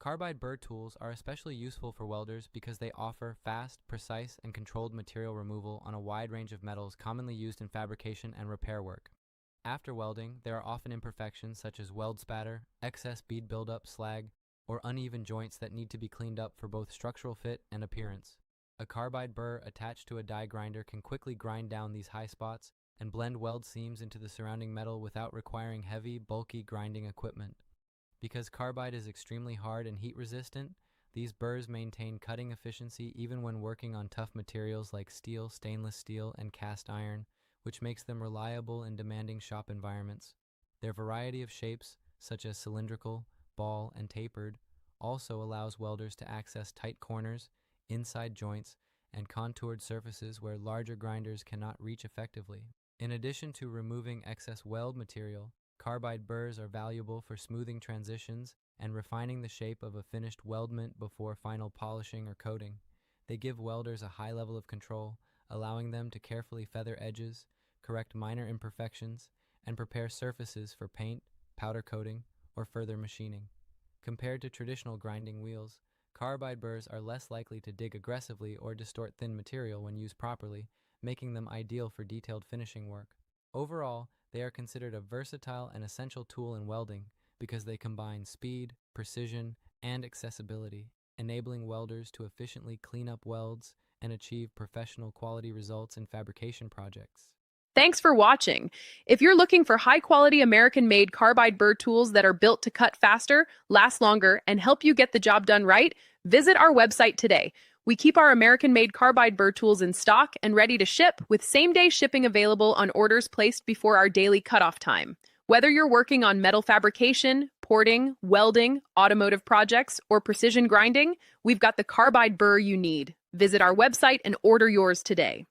Carbide burr tools are especially useful for welders because they offer fast, precise, and controlled material removal on a wide range of metals commonly used in fabrication and repair work. After welding, there are often imperfections such as weld spatter, excess bead buildup, slag, or uneven joints that need to be cleaned up for both structural fit and appearance. A carbide burr attached to a die grinder can quickly grind down these high spots and blend weld seams into the surrounding metal without requiring heavy, bulky grinding equipment. Because carbide is extremely hard and heat resistant, these burrs maintain cutting efficiency even when working on tough materials like steel, stainless steel, and cast iron, which makes them reliable in demanding shop environments. Their variety of shapes, such as cylindrical, ball, and tapered, also allows welders to access tight corners, inside joints, and contoured surfaces where larger grinders cannot reach effectively. In addition to removing excess weld material, carbide burrs are valuable for smoothing transitions and refining the shape of a finished weldment before final polishing or coating. They give welders a high level of control, allowing them to carefully feather edges, correct minor imperfections, and prepare surfaces for paint, powder coating, or further machining. Compared to traditional grinding wheels, carbide burrs are less likely to dig aggressively or distort thin material when used properly, making them ideal for detailed finishing work. Overall, they are considered a versatile and essential tool in welding because they combine speed, precision, and accessibility, enabling welders to efficiently clean up welds and achieve professional quality results in fabrication projects. Thanks for watching. If you're looking for high-quality American-made carbide burr tools that are built to cut faster, last longer, and help you get the job done right, visit our website today. We keep our American-made carbide burr tools in stock and ready to ship, with same-day shipping available on orders placed before our daily cutoff time. Whether you're working on metal fabrication, porting, welding, automotive projects, or precision grinding, we've got the carbide burr you need. Visit our website and order yours today.